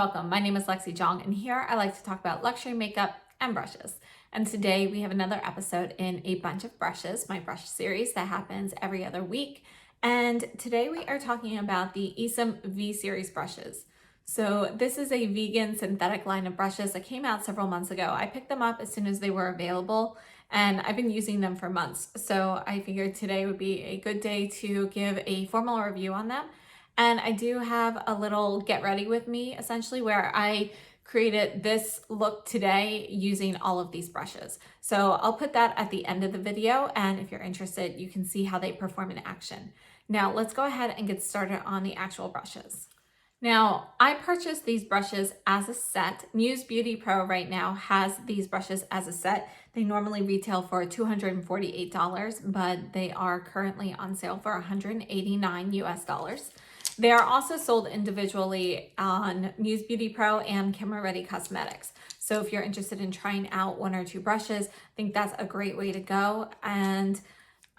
welcome. My name is Lexi Jong, and here I like to talk about luxury makeup and brushes. And today we have another episode in a bunch of brushes, my brush series that happens every other week. And today we are talking about the ESUM V series brushes. So this is a vegan synthetic line of brushes that came out several months ago. I picked them up as soon as they were available, and I've been using them for months. So I figured today would be a good day to give a formal review on them. And I do have a little get ready with me, essentially, where I created this look today using all of these brushes. So I'll put that at the end of the video, and if you're interested, you can see how they perform in action. Now let's go ahead and get started on the actual brushes. Now, I purchased these brushes as a set. Muse Beauty Pro right now has these brushes as a set. They normally retail for $248, but they are currently on sale for $189 US. They are also sold individually on Muse Beauty Pro and Camera Ready Cosmetics. So if you're interested in trying out one or two brushes, I think that's a great way to go. And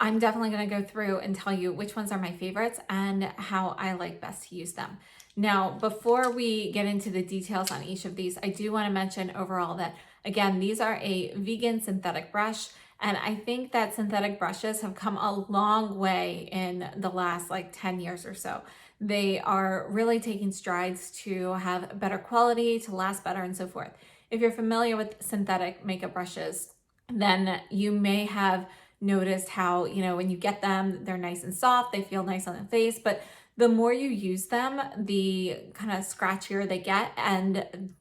I'm definitely going to go through and tell you which ones are my favorites and how I like best to use them. Now, before we get into the details on each of these, I do want to mention overall that, again, these are a vegan synthetic brush. And I think that synthetic brushes have come a long way in the last 10 years or so. They are really taking strides to have better quality, to last better, and so forth. If you're familiar with synthetic makeup brushes, then you may have noticed how, when you get them, they're nice and soft, they feel nice on the face, but the more you use them, the kind of scratchier they get, and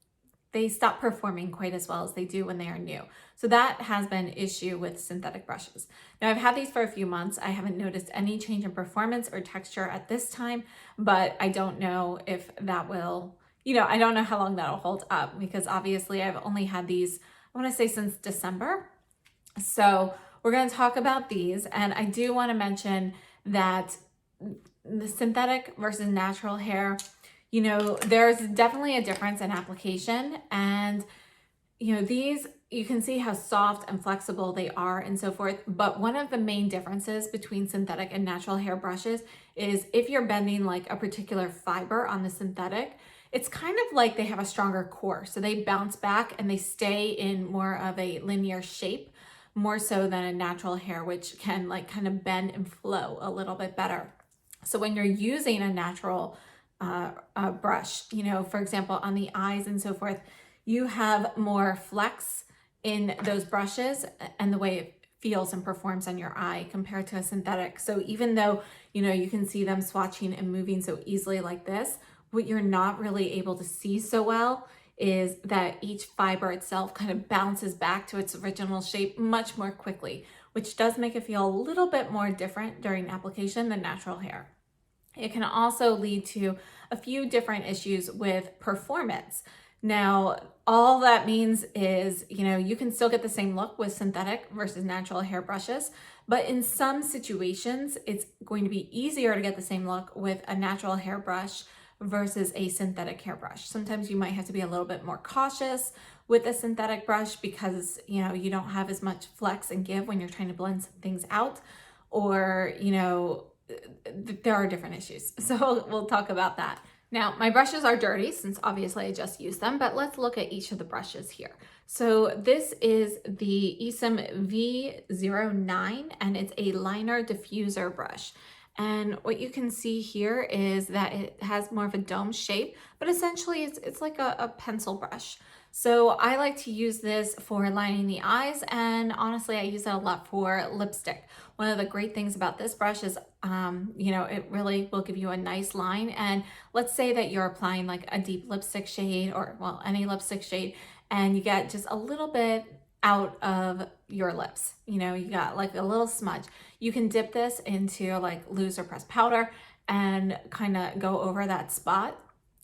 they stop performing quite as well as they do when they are new. So that has been an issue with synthetic brushes. Now, I've had these for a few months. I haven't noticed any change in performance or texture at this time, but I don't know if that will, I don't know how long that'll hold up, because obviously I've only had these, I want to say, since December. So we're going to talk about these, and I do want to mention that the synthetic versus natural hair, there's definitely a difference in application, and these, you can see how soft and flexible they are and so forth. But one of the main differences between synthetic and natural hair brushes is if you're bending a particular fiber on the synthetic, it's kind of like they have a stronger core. So they bounce back and they stay in more of a linear shape, more so than a natural hair, which can kind of bend and flow a little bit better. So when you're using a natural brush, for example, on the eyes and so forth, you have more flex in those brushes and the way it feels and performs on your eye compared to a synthetic. So even though, you can see them swatching and moving so easily like this, what you're not really able to see so well is that each fiber itself kind of bounces back to its original shape much more quickly, which does make it feel a little bit more different during application than natural hair. It can also lead to a few different issues with performance. Now, all that means is, you can still get the same look with synthetic versus natural hair brushes, but in some situations, it's going to be easier to get the same look with a natural hair brush versus a synthetic hairbrush. Sometimes you might have to be a little bit more cautious with a synthetic brush because, you don't have as much flex and give when you're trying to blend some things out, or, there are different issues. So we'll talk about that. Now, my brushes are dirty since obviously I just used them, but let's look at each of the brushes here. So this is the ESUM V09, and it's a liner diffuser brush. And what you can see here is that it has more of a dome shape, but essentially it's like a pencil brush. So I like to use this for lining the eyes, and honestly, I use it a lot for lipstick. One of the great things about this brush is, it really will give you a nice line. And let's say that you're applying a deep lipstick shade, or any lipstick shade, and you get just a little bit out of your lips, you got a little smudge. You can dip this into loose or pressed powder and kind of go over that spot,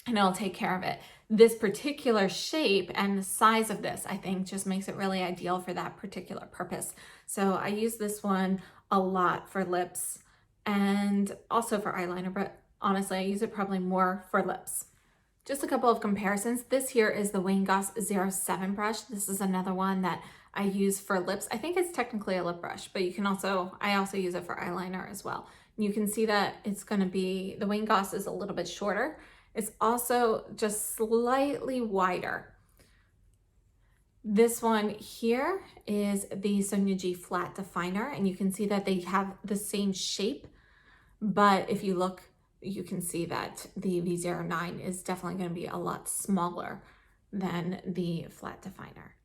and it'll take care of it. This particular shape and the size of this, I think, just makes it really ideal for that particular purpose. So I use this one a lot for lips and also for eyeliner, but honestly, I use it probably more for lips. Just a couple of comparisons. This here is the Wayne Goss 07 brush. This is another one that I use for lips. I think it's technically a lip brush, but I also use it for eyeliner as well. You can see that it's going to be, the Wayne Goss is a little bit shorter. It's also just slightly wider. This one here is the Sonia G Flat Definer, and you can see that they have the same shape, but if you look, you can see that the V09 is definitely going to be a lot smaller than the Flat Definer.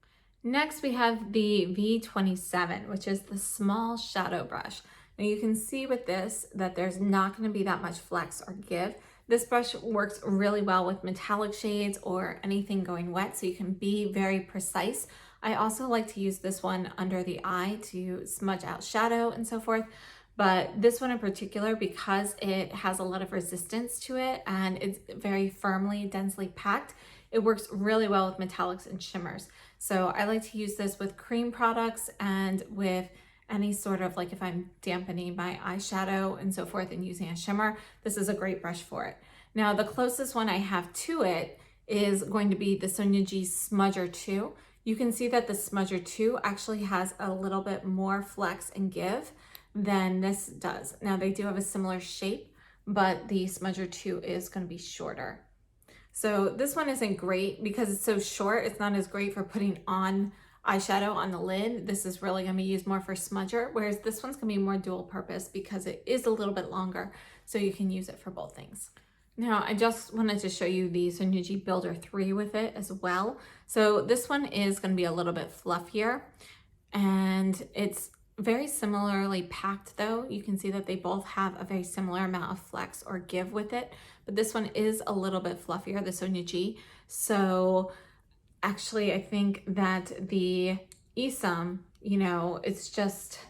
Next, we have the V27, which is the small shadow brush. Now you can see with this that there's not going to be that much flex or give. This brush works really well with metallic shades or anything going wet, so you can be very precise. I also like to use this one under the eye to smudge out shadow and so forth. But this one in particular, because it has a lot of resistance to it and it's very firmly, densely packed, it works really well with metallics and shimmers. So I like to use this with cream products and with any sort of, like if I'm dampening my eyeshadow and so forth and using a shimmer, this is a great brush for it. Now the closest one I have to it is going to be the Sonia G Smudger 2. You can see that the Smudger 2 actually has a little bit more flex and give than this does. Now they do have a similar shape, but the Smudger 2 is going to be shorter. So this one isn't great because it's so short. It's not as great for putting on eyeshadow on the lid. This is really going to be used more for smudger, whereas this one's going to be more dual purpose because it is a little bit longer, so you can use it for both things. Now I just wanted to show you the Sonia G Builder 3 with it as well. So this one is going to be a little bit fluffier, and it's very similarly packed though. You can see that they both have a very similar amount of flex or give with it, but this one is a little bit fluffier, the Sonia G. So actually, I think that the ESUM, it's just,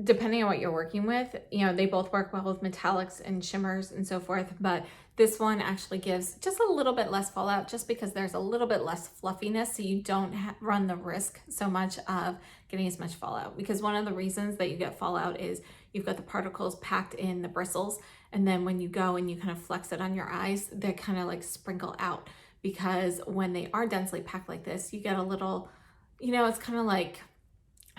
depending on what you're working with, they both work well with metallics and shimmers and so forth, but this one actually gives just a little bit less fallout just because there's a little bit less fluffiness, so you don't run the risk so much of getting as much fallout. Because one of the reasons that you get fallout is you've got the particles packed in the bristles, and then when you go and you kind of flex it on your eyes, they kind of like sprinkle out. Because when they are densely packed like this, you get a little, it's kind of like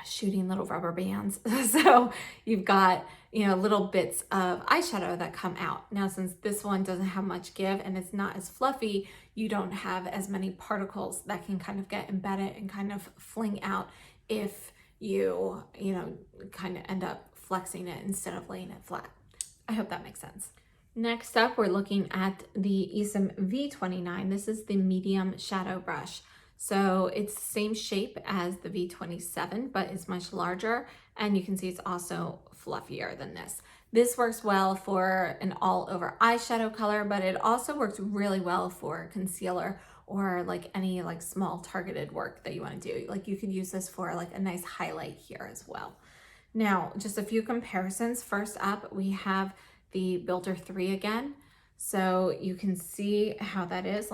shooting little rubber bands. So you've got, little bits of eyeshadow that come out. Now, since this one doesn't have much give and it's not as fluffy, you don't have as many particles that can kind of get embedded and kind of fling out if you, kind of end up flexing it instead of laying it flat. I hope that makes sense. Next up, we're looking at the ESUM V29. This is the medium shadow brush. So it's the same shape as the V27, but it's much larger. And you can see it's also fluffier than this. This works well for an all over eyeshadow color, but it also works really well for concealer or like any like small targeted work that you want to do. Like you could use this for like a nice highlight here as well. Now, just a few comparisons. First up, we have the Builder 3 again. So you can see how that is.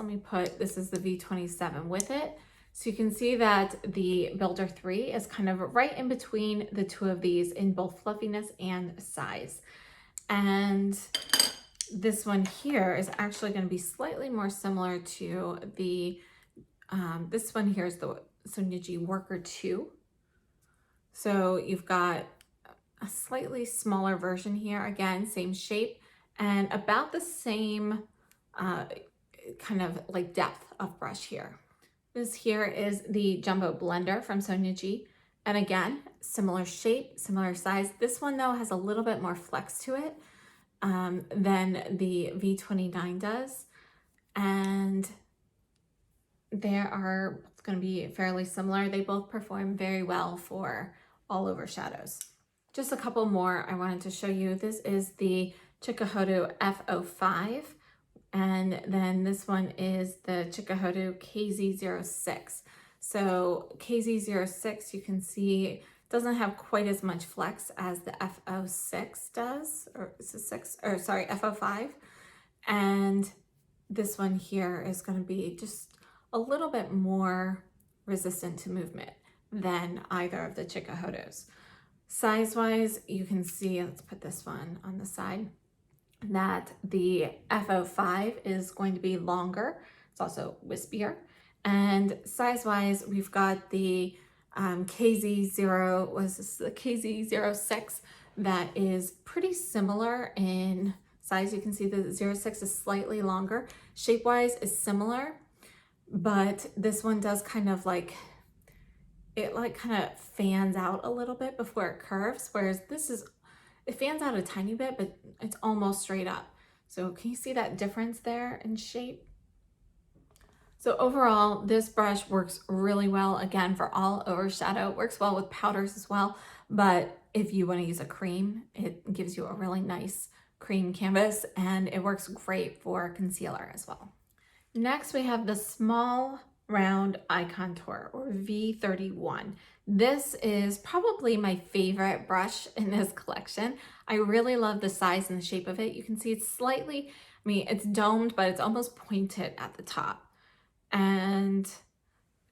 This is the V27 with it. So you can see that the Builder 3 is kind of right in between the two of these in both fluffiness and size. And this one here is actually going to be slightly more similar to the, this one here is the Sonia G Worker 2. So you've got a slightly smaller version here, again, same shape and about the same kind of like depth of brush here. This here is the Jumbo Blender from Sonia G. And again, similar shape, similar size. This one though has a little bit more flex to it than the V29 does. And they are going to be fairly similar. They both perform very well for all over shadows. Just a couple more I wanted to show you. This is the Chikuhodo F05, and then this one is the Chikuhodo KZ06. So KZ06, you can see, doesn't have quite as much flex as the F06 does, or is it 6? Or sorry, F05. And this one here is going to be just a little bit more resistant to movement than either of the Chikuhodos. Size-wise, you can see, let's put this one on the side, that the F05 is going to be longer. It's also wispier. And size-wise, we've got the KZ06 that is pretty similar in size. You can see the 06 is slightly longer. Shape-wise is similar, but this one does kind of like, it like kind of fans out a little bit before it curves, whereas this is, it fans out a tiny bit, but it's almost straight up. So can you see that difference there in shape? So overall, this brush works really well, again, for all over shadow. It works well with powders as well, but if you want to use a cream, it gives you a really nice cream canvas, and it works great for concealer as well. Next, we have the small round eye contour, or V31. This is probably my favorite brush in this collection. I really love the size and the shape of it. You can see it's slightly, I mean, it's domed, but it's almost pointed at the top. And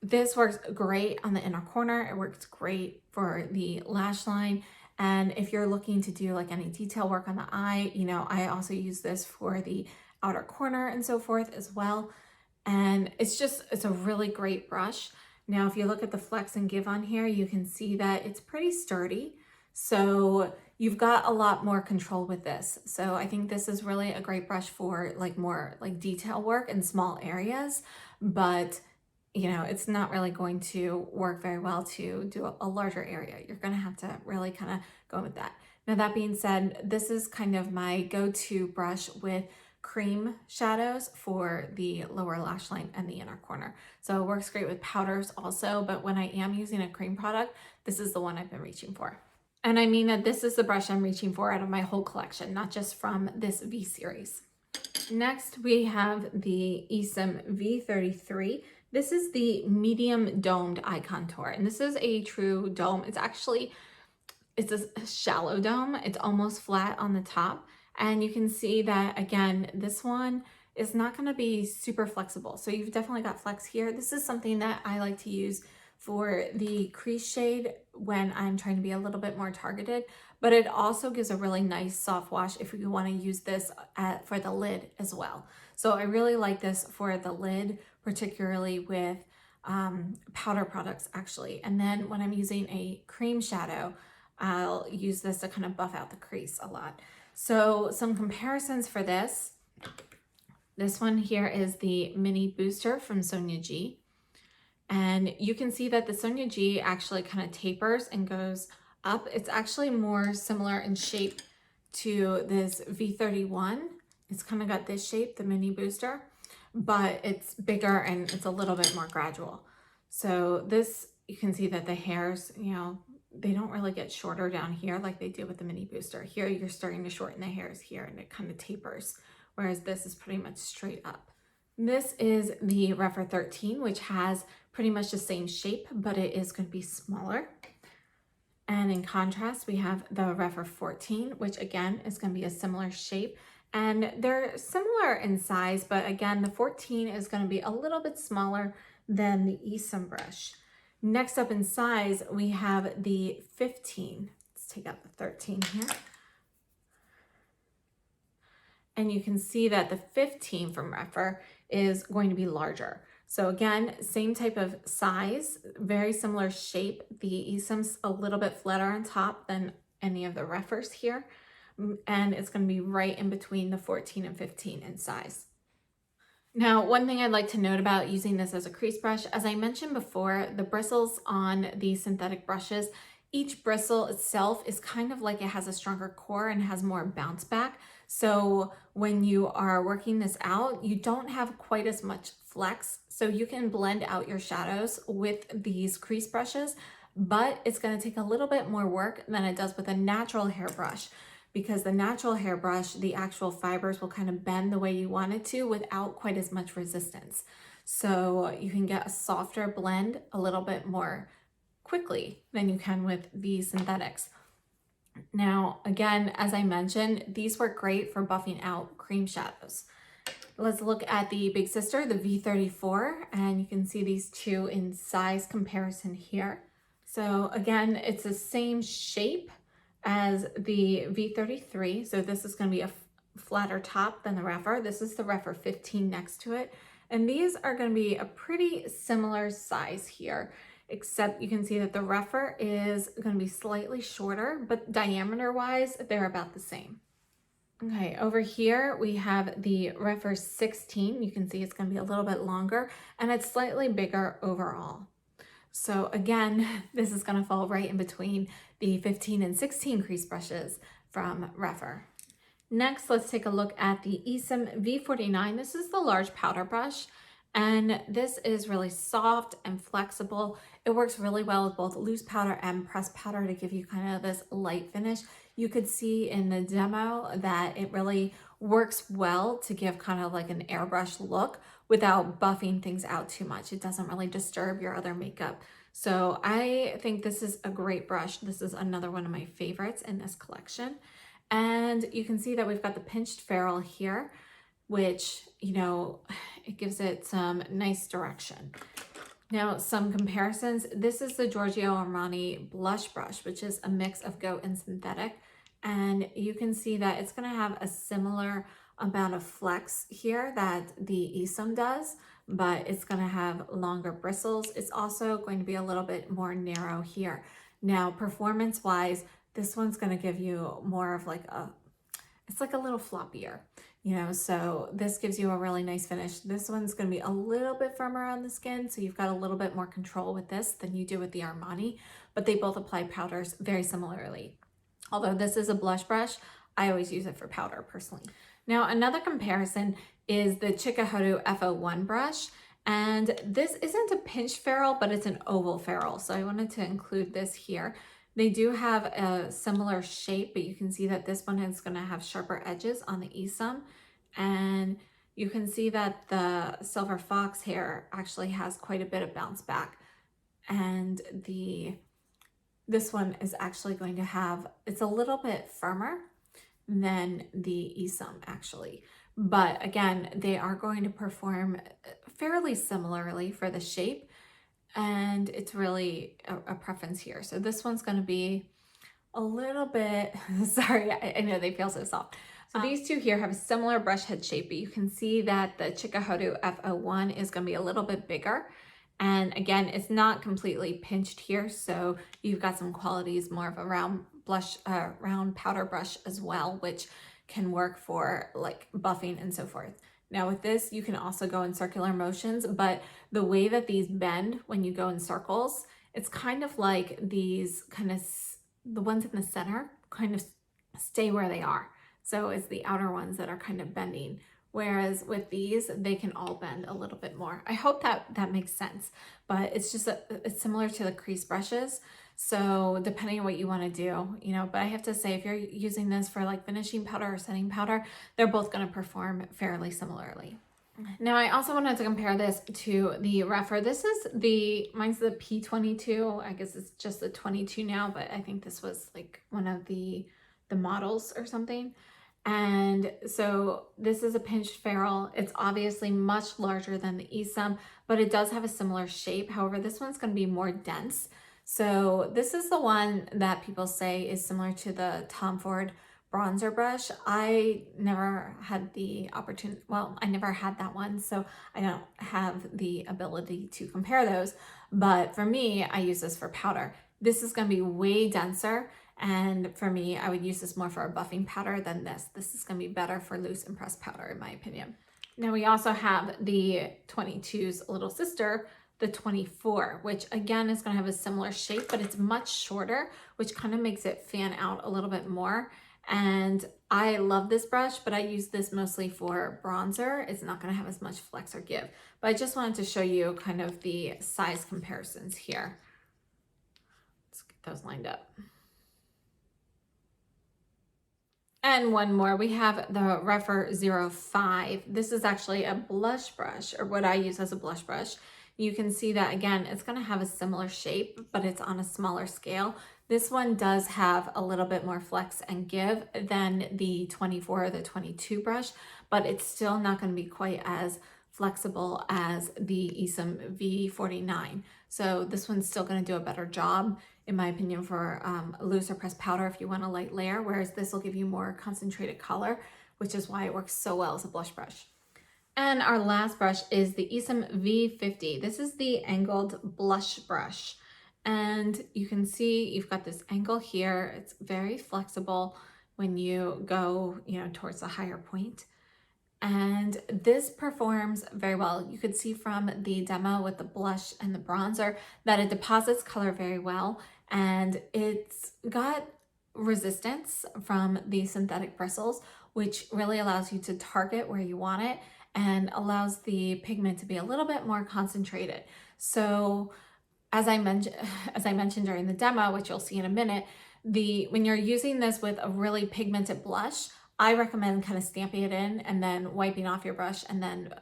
this works great on the inner corner. It works great for the lash line. And if you're looking to do like any detail work on the eye, you know, I also use this for the outer corner and so forth as well. And it's a really great brush. Now, if you look at the Flex and Give on here, you can see that it's pretty sturdy. So you've got a lot more control with this. So I think this is really a great brush for like more like detail work in small areas, but you know, it's not really going to work very well to do a larger area. You're going to have to really kind of go with that. Now, that being said, this is kind of my go-to brush with cream shadows for the lower lash line and the inner corner. So it works great with powders also, but when I am using a cream product, this is the one I've been reaching for. And I mean that this is the brush I'm reaching for out of my whole collection, not just from this V series. Next, we have the ESUM V33. This is the medium domed eye contour, and this is a true dome. It's a shallow dome. It's almost flat on the top. And you can see that, again, this one is not going to be super flexible. So you've definitely got flex here. This is something that I like to use for the crease shade when I'm trying to be a little bit more targeted, but it also gives a really nice soft wash if you want to use this for the lid as well. So I really like this for the lid, particularly with powder products actually. And then when I'm using a cream shadow, I'll use this to kind of buff out the crease a lot. So some comparisons for this. This one here is the Mini Booster from Sonia G. And you can see that the Sonia G actually kind of tapers and goes up. It's actually more similar in shape to this V31. It's kind of got this shape, the Mini Booster, but it's bigger and it's a little bit more gradual. So this, you can see that the hairs, you know, they don't really get shorter down here like they do with the Mini Booster. Here you're starting to shorten the hairs here and it kind of tapers, whereas this is pretty much straight up. This is the Rephr 13, which has pretty much the same shape, but it is going to be smaller. And in contrast, we have the Rephr 14, which again is going to be a similar shape. And they're similar in size, but again, the 14 is going to be a little bit smaller than the ESUM brush. Next up in size, we have the 15. Let's take out the 13 here. And you can see that the 15 from Rephr is going to be larger. So again, same type of size, very similar shape. The ESUM's a little bit flatter on top than any of the Rephrs here. And it's going to be right in between the 14 and 15 in size. Now, one thing I'd like to note about using this as a crease brush, as I mentioned before, the bristles on these synthetic brushes, each bristle itself is kind of like it has a stronger core and has more bounce back. So when you are working this out, you don't have quite as much flex. So you can blend out your shadows with these crease brushes, but it's going to take a little bit more work than it does with a natural hair brush, because the natural hair brush, the actual fibers will kind of bend the way you want it to without quite as much resistance. So you can get a softer blend a little bit more quickly than you can with these synthetics. Now, again, as I mentioned, these work great for buffing out cream shadows. Let's look at the big sister, the V34, and you can see these two in size comparison here. So again, it's the same shape as the V33. So this is going to be a flatter top than the Rephr. This is the Rephr 15 next to it. And these are going to be a pretty similar size here, except you can see that the Rephr is going to be slightly shorter, but diameter wise, they're about the same. Okay, over here we have the Refer 16. You can see it's going to be a little bit longer and it's slightly bigger overall. So again, this is going to fall right in between the 15 and 16 crease brushes from Refer. Next, let's take a look at the ESUM V49. This is the large powder brush, and this is really soft and flexible. It works really well with both loose powder and pressed powder to give you kind of this light finish. You could see in the demo that it really works well to give kind of like an airbrush look without buffing things out too much. It doesn't really disturb your other makeup. So I think this is a great brush. This is another one of my favorites in this collection. And you can see that we've got the pinched ferrule here, which, you know, it gives it some nice direction. Now, some comparisons. This is the Giorgio Armani blush brush, which is a mix of goat and synthetic. And you can see that it's going to have a similar amount of flex here that the ESUM does, but it's going to have longer bristles. It's also going to be a little bit more narrow here. Now, performance-wise, this one's going to give you more of like it's like a little floppier, you know, so this gives you a really nice finish. This one's going to be a little bit firmer on the skin, so you've got a little bit more control with this than you do with the Armani, but they both apply powders very similarly. Although this is a blush brush, I always use it for powder personally. Now, another comparison is the Chikuhodo F01 brush. And this isn't a pinch ferrule, but it's an oval ferrule. So I wanted to include this here. They do have a similar shape, but you can see that this one is going to have sharper edges on the ESUM. And you can see that the Silver Fox hair actually has quite a bit of bounce back. And this one is actually going to have, it's a little bit firmer than the ESUM actually. But again, they are going to perform fairly similarly for the shape. And it's really a preference here. So this one's going to be a little bit, sorry, I know they feel so soft. So these two here have a similar brush head shape, but you can see that the Chikuhodo F01 is going to be a little bit bigger. And again, it's not completely pinched here. So you've got some qualities more of a round blush, round powder brush as well, which can work for like buffing and so forth. Now with this, you can also go in circular motions, but the way that these bend when you go in circles, it's kind of like these kind of, the ones in the center kind of stay where they are. So it's the outer ones that are kind of bending. Whereas with these, they can all bend a little bit more. I hope that makes sense, but it's just, it's similar to the crease brushes. So depending on what you want to do, you know, but I have to say, if you're using this for like finishing powder or setting powder, they're both going to perform fairly similarly. Now, I also wanted to compare this to the Refer. This is mine's the P22. I guess it's just the 22 now, but I think this was like one of the models or something. And so this is a pinched ferrule. It's obviously much larger than the ESUM, but it does have a similar shape. However, this one's going to be more dense. So this is the one that people say is similar to the Tom Ford bronzer brush. I never had the opportunity, well, I never had that one, so I don't have the ability to compare those. But for me, I use this for powder. This is going to be way denser. And for me, I would use this more for a buffing powder than this. This is going to be better for loose and pressed powder, in my opinion. Now we also have the 22's little sister, the 24, which again is going to have a similar shape, but it's much shorter, which kind of makes it fan out a little bit more. And I love this brush, but I use this mostly for bronzer. It's not going to have as much flex or give. But I just wanted to show you kind of the size comparisons here. Let's get those lined up. And one more, we have the Refer 05. This is actually a blush brush, or what I use as a blush brush. You can see that again, it's going to have a similar shape, but it's on a smaller scale. This one does have a little bit more flex and give than the 24 or the 22 brush, but it's still not going to be quite as flexible as the ESUM V49. So this one's still going to do a better job, in my opinion, for loose or pressed powder if you want a light layer, whereas this will give you more concentrated color, which is why it works so well as a blush brush. And our last brush is the ESUM V50. This is the angled blush brush. And you can see you've got this angle here. It's very flexible. when you go, towards the higher point. And this performs very well. You could see from the demo with the blush and the bronzer that it deposits color very well, and it's got resistance from the synthetic bristles, which really allows you to target where you want it and allows the pigment to be a little bit more concentrated. So as I mentioned during the demo, which you'll see in a minute, when you're using this with a really pigmented blush, I recommend kind of stamping it in and then wiping off your brush and then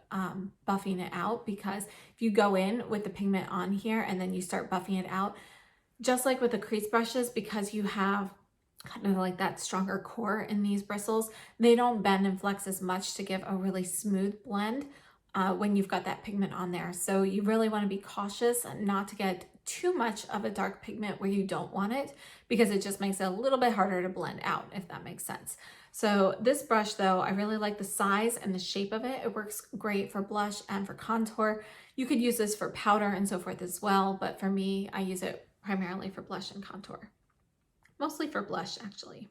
buffing it out, because if you go in with the pigment on here and then you start buffing it out, just like with the crease brushes, because you have kind of like that stronger core in these bristles, they don't bend and flex as much to give a really smooth blend when you've got that pigment on there. So you really want to be cautious not to get too much of a dark pigment where you don't want it, because it just makes it a little bit harder to blend out, if that makes sense. So this brush though, I really like the size and the shape of it. It works great for blush and for contour. You could use this for powder and so forth as well, but for me, I use it primarily for blush and contour. Mostly for blush, actually.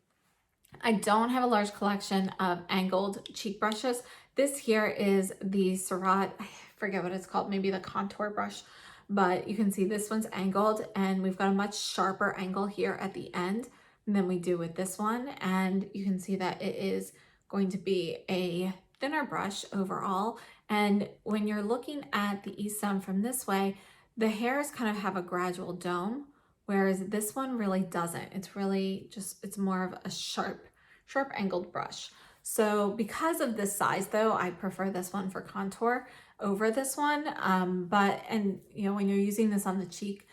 I don't have a large collection of angled cheek brushes. This here is the Surratt, I forget what it's called, maybe the contour brush, but you can see this one's angled and we've got a much sharper angle here at the end than we do with this one. And you can see that it is going to be a thinner brush overall. And when you're looking at the ESUM from this way, the hairs kind of have a gradual dome, whereas this one really doesn't. It's really it's more of a sharp angled brush. So because of this size though, I prefer this one for contour over this one. When you're using this on the cheek,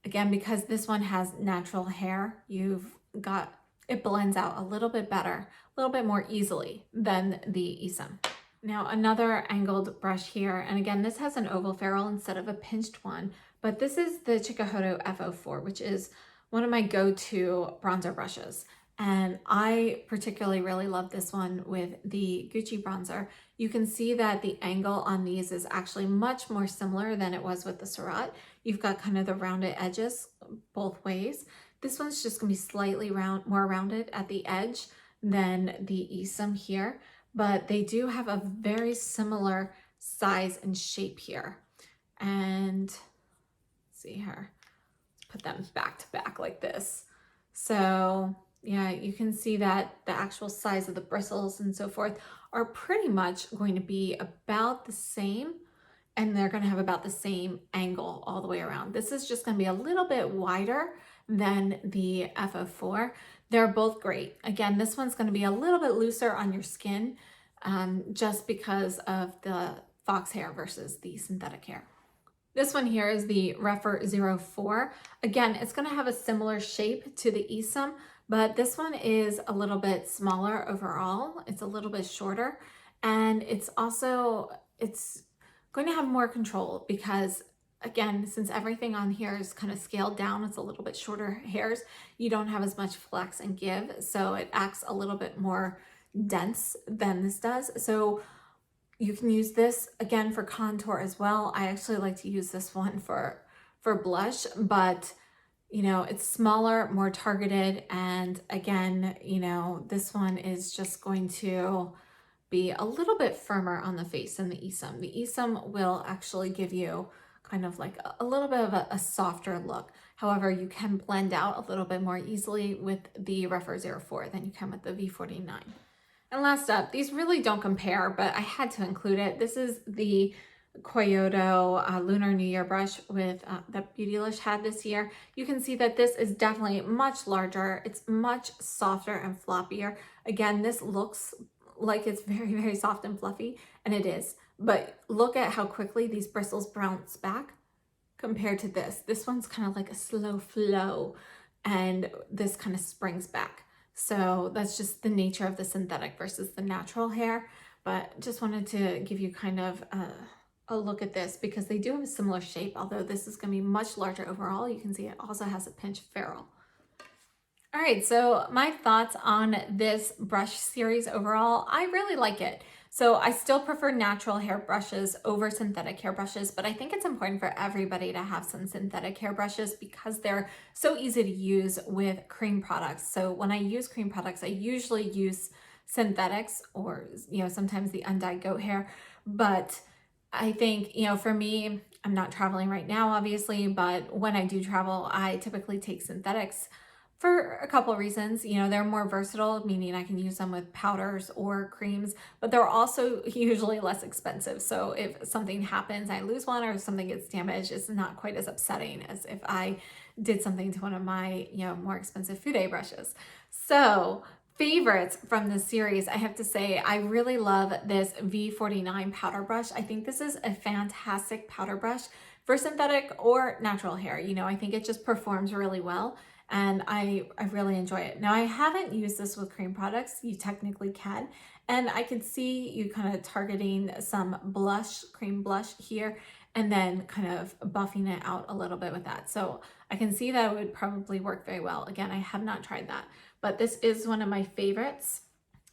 again, because this one has natural hair, it blends out a little bit better, a little bit more easily than the ESUM. Now another angled brush here, and again, this has an oval ferrule instead of a pinched one, but this is the Chikuhodo F04, which is one of my go-to bronzer brushes. And I particularly really love this one with the Gucci bronzer. You can see that the angle on these is actually much more similar than it was with the Surratt. You've got kind of the rounded edges both ways. This one's just gonna be slightly more rounded at the edge than the ESUM here, but they do have a very similar size and shape here. And let's see here, let's put them back to back like this. So yeah, you can see that the actual size of the bristles and so forth are pretty much going to be about the same, and they're going to have about the same angle all the way around. This is just going to be a little bit wider than the F04. They're both great. Again, this one's going to be a little bit looser on your skin just because of the fox hair versus the synthetic hair. This one here is the Refer 04. Again, it's going to have a similar shape to the ESUM, but this one is a little bit smaller overall. It's a little bit shorter, and it's going to have more control because, again, since everything on here is kind of scaled down, it's a little bit shorter hairs, you don't have as much flex and give, so it acts a little bit more dense than this does. So you can use this again for contour as well. I actually like to use this one for blush, but it's smaller, more targeted, and again, this one is just going to be a little bit firmer on the face than the ESUM. The ESUM will actually give you kind of like a little bit of a softer look. However, you can blend out a little bit more easily with the Refer 04 than you can with the V49. And last up, these really don't compare, but I had to include it. This is the Koyodo Lunar New Year brush that Beautylish had this year. You can see that this is definitely much larger. It's much softer and floppier. Again, this looks like it's very, very soft and fluffy, and it is. But look at how quickly these bristles bounce back compared to this. This one's kind of like a slow flow, and this kind of springs back. So that's just the nature of the synthetic versus the natural hair. But just wanted to give you kind of a look at this because they do have a similar shape, although this is going to be much larger overall. You can see it also has a pinch ferrule. All right, so my thoughts on this brush series overall, I really like it. So I still prefer natural hair brushes over synthetic hair brushes, but I think it's important for everybody to have some synthetic hair brushes because they're so easy to use with cream products. So when I use cream products, I usually use synthetics or, sometimes the undyed goat hair. But I think, for me, I'm not traveling right now, obviously, but when I do travel, I typically take synthetics for a couple of reasons. They're more versatile, meaning I can use them with powders or creams, but they're also usually less expensive. So if something happens, I lose one or something gets damaged, it's not quite as upsetting as if I did something to one of my, more expensive Fude brushes. So favorites from this series, I have to say, I really love this V49 powder brush. I think this is a fantastic powder brush for synthetic or natural hair. I think it just performs really well and I really enjoy it. Now, I haven't used this with cream products. You technically can, and I can see you kind of targeting some blush, cream blush here, and then kind of buffing it out a little bit with that. So I can see that it would probably work very well. Again, I have not tried that, but this is one of my favorites.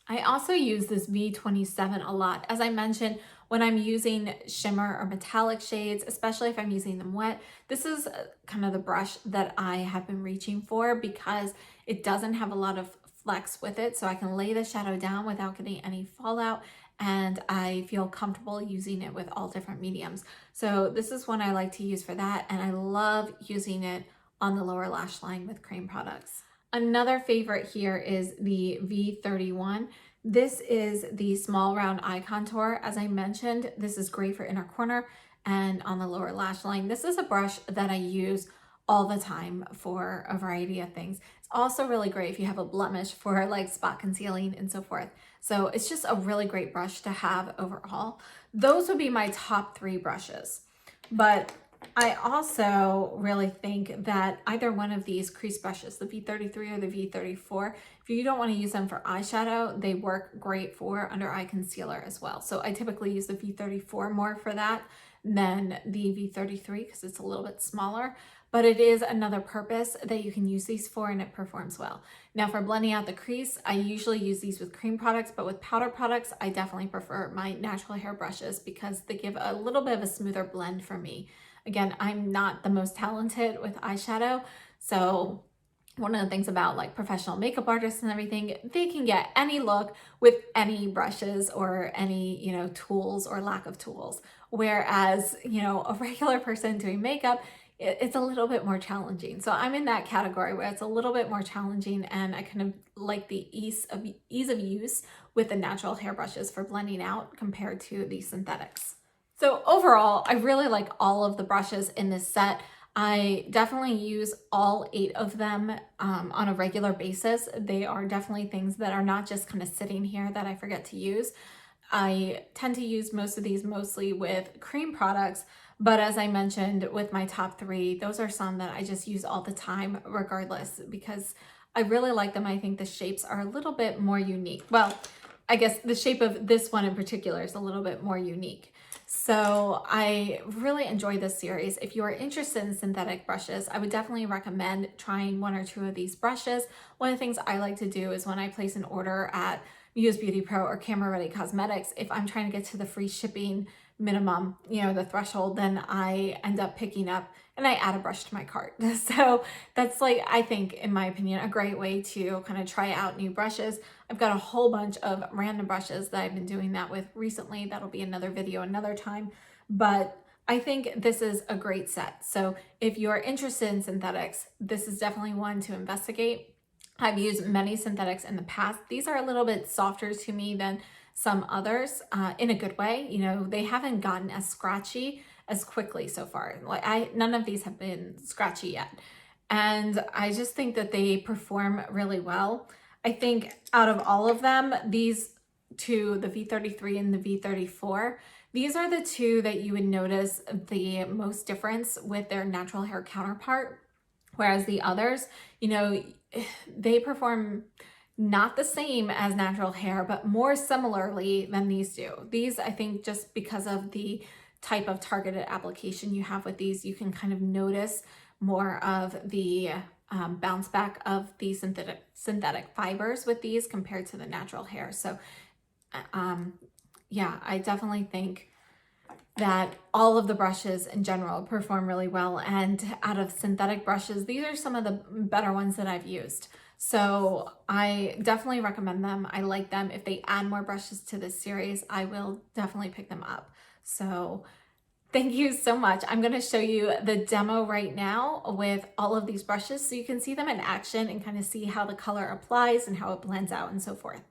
I also use this V27 a lot. As I mentioned, when I'm using shimmer or metallic shades, especially if I'm using them wet, this is kind of the brush that I have been reaching for because it doesn't have a lot of flex with it. So I can lay the shadow down without getting any fallout, and I feel comfortable using it with all different mediums. So this is one I like to use for that, and I love using it on the lower lash line with cream products. Another favorite here is the V31. This is the small round eye contour. As I mentioned, this is great for inner corner and on the lower lash line. This is a brush that I use all the time for a variety of things. It's also really great if you have a blemish for like spot concealing and so forth. So it's just a really great brush to have overall. Those would be my top 3 brushes. But I also really think that either one of these crease brushes, the V33 or the V34, if you don't want to use them for eyeshadow, they work great for under eye concealer as well. So I typically use the V34 more for that than the V33 because it's a little bit smaller, but it is another purpose that you can use these for and it performs well. Now for blending out the crease, I usually use these with cream products, but with powder products, I definitely prefer my natural hair brushes because they give a little bit of a smoother blend for me. Again, I'm not the most talented with eyeshadow, so one of the things about like professional makeup artists and everything, they can get any look with any brushes or any, tools or lack of tools. Whereas, a regular person doing makeup, it's a little bit more challenging. So I'm in that category where it's a little bit more challenging, and I kind of like the ease of use with the natural hair brushes for blending out compared to the synthetics. So overall, I really like all of the brushes in this set. I definitely use all 8 of them on a regular basis. They are definitely things that are not just kind of sitting here that I forget to use. I tend to use most of these mostly with cream products, but as I mentioned with my top 3, those are some that I just use all the time regardless because I really like them. I think the shapes are a little bit more unique. Well, I guess the shape of this one in particular is a little bit more unique. So I really enjoy this series. If you are interested in synthetic brushes, I would definitely recommend trying 1 or 2 of these brushes. One of the things I like to do is when I place an order at Muse Beauty Pro or Camera Ready Cosmetics, if I'm trying to get to the free shipping minimum, the threshold, then I end up picking up and I add a brush to my cart. So that's like, I think, in my opinion, a great way to kind of try out new brushes. I've got a whole bunch of random brushes that I've been doing that with recently. That'll be another video another time. But I think this is a great set. So if you're interested in synthetics, this is definitely one to investigate. I've used many synthetics in the past. These are a little bit softer to me than some others in a good way. They haven't gotten as scratchy as quickly so far. Like none of these have been scratchy yet. And I just think that they perform really well. I think out of all of them, these 2, the V33 and the V34, these are the 2 that you would notice the most difference with their natural hair counterpart. Whereas the others, they perform not the same as natural hair, but more similarly than these do. These, I think, just because of the type of targeted application you have with these, you can kind of notice more of the bounce back of the synthetic fibers with these compared to the natural hair. So yeah, I definitely think that all of the brushes in general perform really well. And out of synthetic brushes, these are some of the better ones that I've used. So I definitely recommend them. I like them. If they add more brushes to this series, I will definitely pick them up. So thank you so much. I'm going to show you the demo right now with all of these brushes so you can see them in action and kind of see how the color applies and how it blends out and so forth.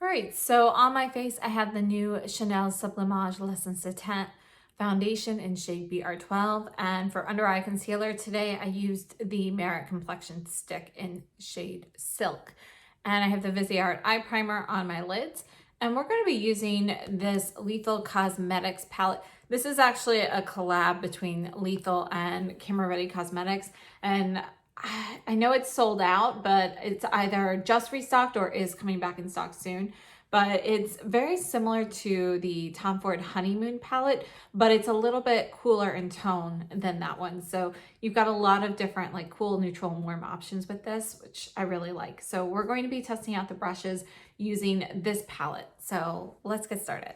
All right, so on my face, I have the new Chanel Sublimage L'Essence de Teint foundation in shade BR12. And for under eye concealer today, I used the Merit Complexion Stick in shade Silk. And I have the Viseart eye primer on my lids. And we're going to be using this Lethal Cosmetics palette. This is actually a collab between Lethal and Camera Ready Cosmetics. And I know it's sold out, but it's either just restocked or is coming back in stock soon. But it's very similar to the Tom Ford Honeymoon palette, but it's a little bit cooler in tone than that one. So you've got a lot of different like cool, neutral, and warm options with this, which I really like. So we're going to be testing out the brushes using this palette. So let's get started.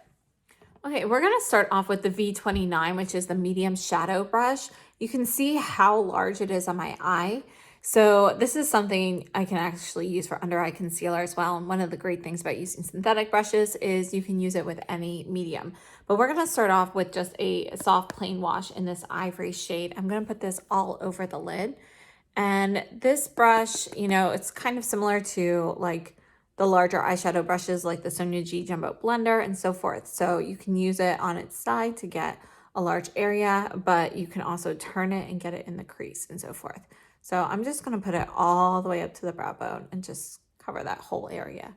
Okay, we're gonna start off with the V29, which is the medium shadow brush. You can see how large it is on my eye. So this is something I can actually use for under eye concealer as well. And one of the great things about using synthetic brushes is you can use it with any medium. But we're gonna start off with just a soft plain wash in this ivory shade. I'm gonna put this all over the lid. And this brush, you know, it's kind of similar to like the larger eyeshadow brushes like the Sonia G Jumbo Blender and so forth. So you can use it on its side to get a large area, but you can also turn it and get it in the crease and so forth. So I'm just gonna put it all the way up to the brow bone and just cover that whole area.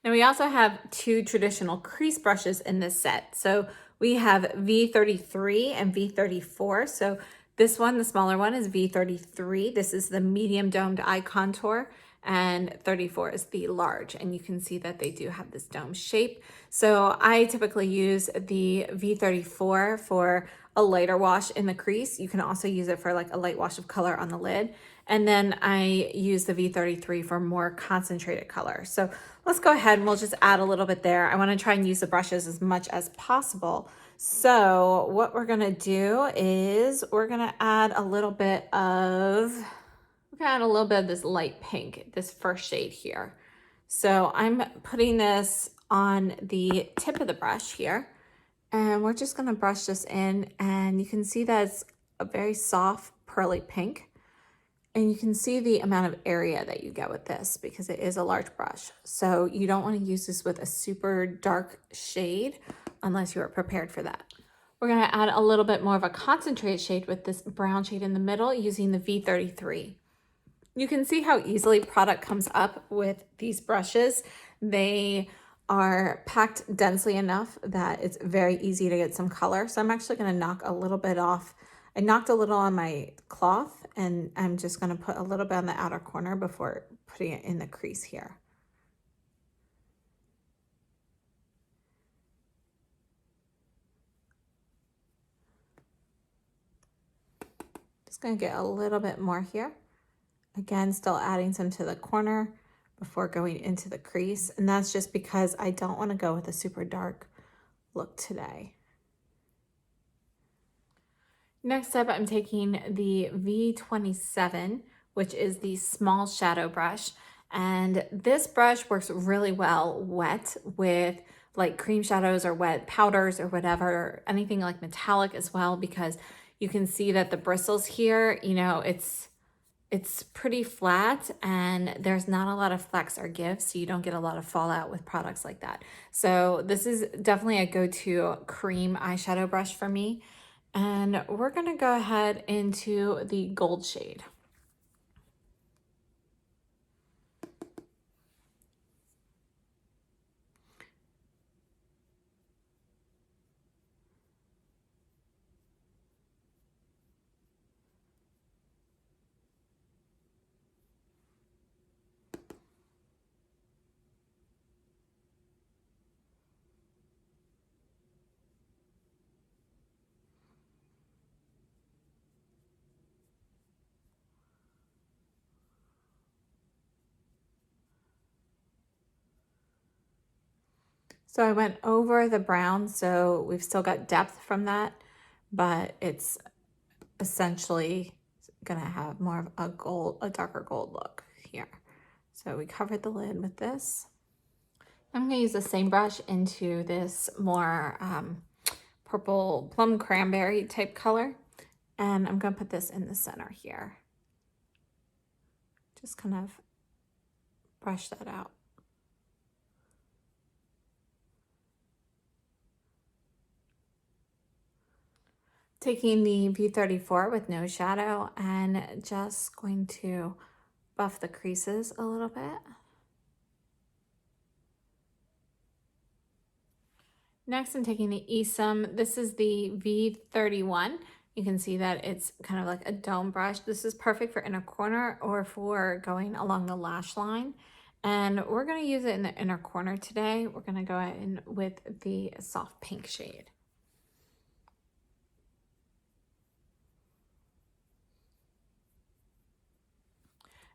Now we also have two traditional crease brushes in this set. So we have V33 and V34. So this one, the smaller one, is V33. This is the medium domed eye contour, and 34 is the large. And you can see that they do have this dome shape. So I typically use the V34 for a lighter wash in the crease. You can also use it for like a light wash of color on the lid. And then I use the V33 for more concentrated color. So let's go ahead and we'll just add a little bit there. I want to try and use the brushes as much as possible. So what we're going to do is we're going to add a little bit of, this light pink, this first shade here. So I'm putting this on the tip of the brush here, and we're just going to brush this in, and you can see that it's a very soft pearly pink. And you can see the amount of area that you get with this because it is a large brush. So you don't want to use this with a super dark shade unless you are prepared for that. We're going to add a little bit more of a concentrated shade with this brown shade in the middle using the V33. You can see how easily product comes up with these brushes. They are packed densely enough that it's very easy to get some color. So I'm actually going to knock a little bit off. I knocked a little on my cloth, and I'm just going to put a little bit on the outer corner before putting it in the crease here. Just going to get a little bit more here. Again, still adding some to the corner before going into the crease. And that's just because I don't want to go with a super dark look today. Next up, I'm taking the V27, which is the small shadow brush. And this brush works really well wet with like cream shadows or wet powders or whatever, or anything like metallic as well, because you can see that the bristles here, you know, it's pretty flat and there's not a lot of flex or give, so you don't get a lot of fallout with products like that. So this is definitely a go-to cream eyeshadow brush for me. And we're gonna go ahead into the gold shade. So I went over the brown, so we've still got depth from that, but it's essentially gonna have more of a darker gold look here. So we covered the lid with this. I'm gonna use the same brush into this more purple plum cranberry type color. And I'm gonna put this in the center here. Just kind of brush that out. Taking the V34 with no shadow and just going to buff the creases a little bit. Next, I'm taking the ESUM. This is the V31. You can see that it's kind of like a dome brush. This is perfect for inner corner or for going along the lash line. And we're going to use it in the inner corner today. We're going to go in with the soft pink shade.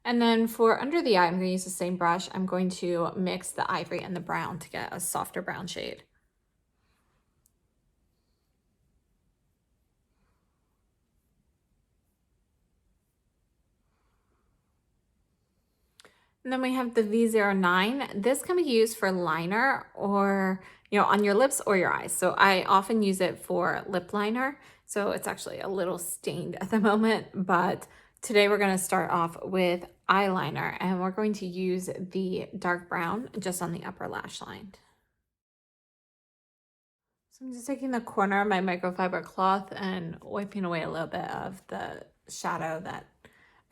And then for under the eye, I'm going to use the same brush. I'm going to mix the ivory and the brown to get a softer brown shade. And then we have the V09. This can be used for liner or, on your lips or your eyes. So I often use it for lip liner. So it's actually a little stained at the moment, but today we're going to start off with eyeliner and we're going to use the dark brown just on the upper lash line. So I'm just taking the corner of my microfiber cloth and wiping away a little bit of the shadow that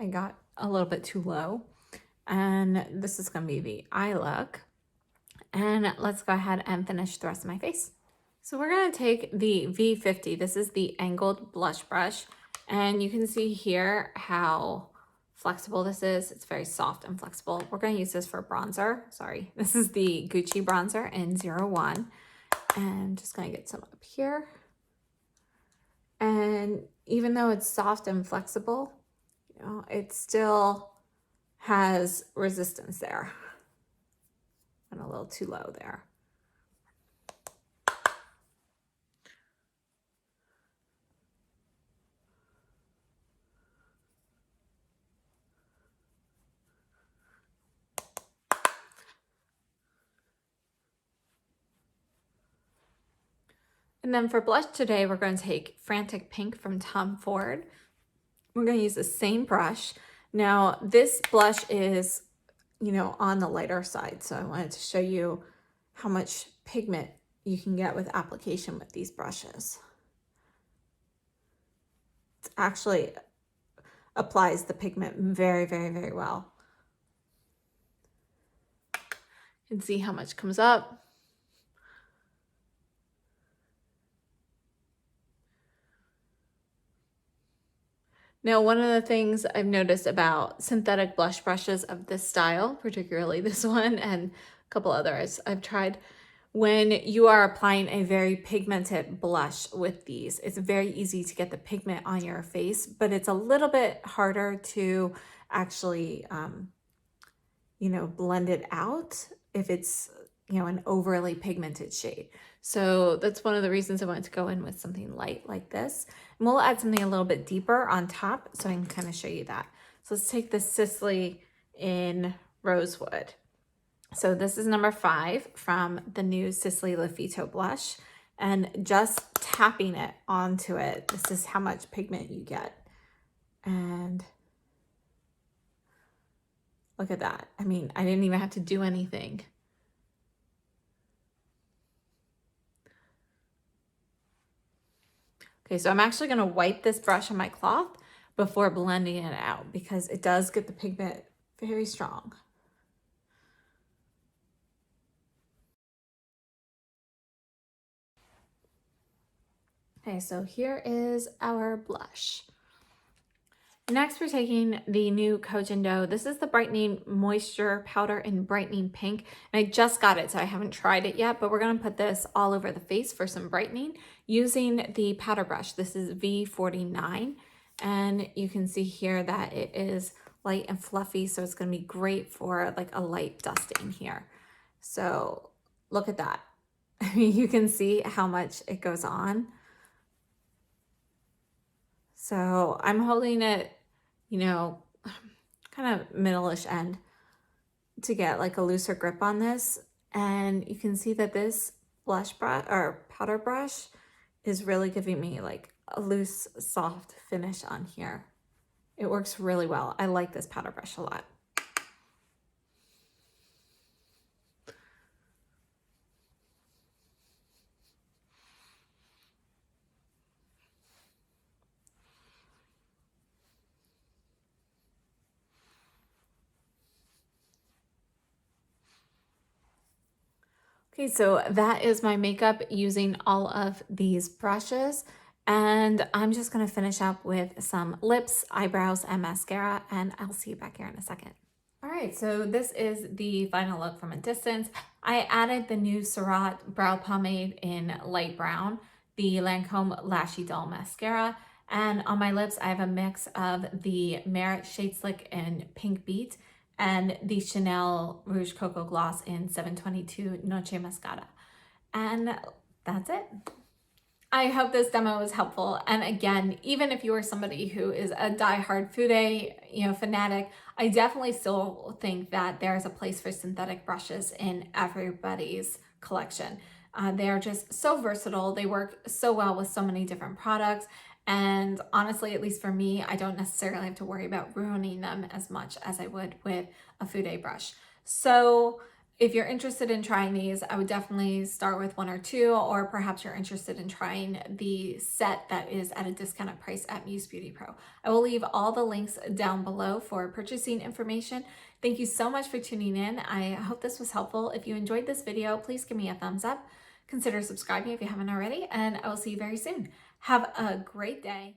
I got a little bit too low. And this is going to be the eye look. And let's go ahead and finish the rest of my face. So we're going to take the V50. This is the angled blush brush. And you can see here how flexible this is. It's very soft and flexible. We're going to use this for bronzer. Sorry, this is the Gucci bronzer in 01. And just going to get some up here. And even though it's soft and flexible, it still has resistance there. And a little too low there. And then for blush today, we're going to take Frantic Pink from Tom Ford. We're going to use the same brush. Now, this blush is, on the lighter side. So I wanted to show you how much pigment you can get with application with these brushes. It actually applies the pigment very, very, very well. You can see how much comes up. Now, one of the things I've noticed about synthetic blush brushes of this style, particularly this one and a couple others I've tried, when you are applying a very pigmented blush with these, it's very easy to get the pigment on your face, but it's a little bit harder to actually, blend it out if it's, an overly pigmented shade. So that's one of the reasons I wanted to go in with something light like this. And we'll add something a little bit deeper on top so I can kind of show you that. So let's take the Sicily in Rosewood. So this is number 5 from the new Sicily Lafito blush. And just tapping it onto it, this is how much pigment you get. And look at that. I mean, I didn't even have to do anything. Okay, so I'm actually going to wipe this brush on my cloth before blending it out because it does get the pigment very strong. Okay, so here is our blush. Next, we're taking the new Koh Gen Do. This is the Brightening Moisture Powder in Brightening Pink. And I just got it, so I haven't tried it yet, but we're going to put this all over the face for some brightening using the powder brush. This is V49. And you can see here that it is light and fluffy, so it's going to be great for like a light dusting here. So look at that. I mean, you can see how much it goes on. So I'm holding it, you know, kind of middle-ish end to get like a looser grip on this. And you can see that this blush brush or powder brush is really giving me like a loose, soft finish on here. It works really well. I like this powder brush a lot. Okay, so that is my makeup using all of these brushes. And I'm just gonna finish up with some lips, eyebrows, and mascara, and I'll see you back here in a second. All right, so this is the final look from a distance. I added the new Surratt brow pomade in light brown, the Lancome Lashy Doll mascara, and on my lips I have a mix of the Merit Shade Slick in Pink Beat and the Chanel Rouge Cocoa Gloss in 722 Noche Moscata. And that's it. I hope this demo was helpful. And again, even if you are somebody who is a diehard Fude, fanatic, I definitely still think that there's a place for synthetic brushes in everybody's collection. They are just so versatile. They work so well with so many different products. And honestly, at least for me, I don't necessarily have to worry about ruining them as much as I would with a Fude brush. So if you're interested in trying these, I would definitely start with one or two, or perhaps you're interested in trying the set that is at a discounted price at Muse Beauty Pro. I will leave all the links down below for purchasing information. Thank you so much for tuning in. I hope this was helpful. If you enjoyed this video, please give me a thumbs up. Consider subscribing if you haven't already, and I will see you very soon. Have a great day.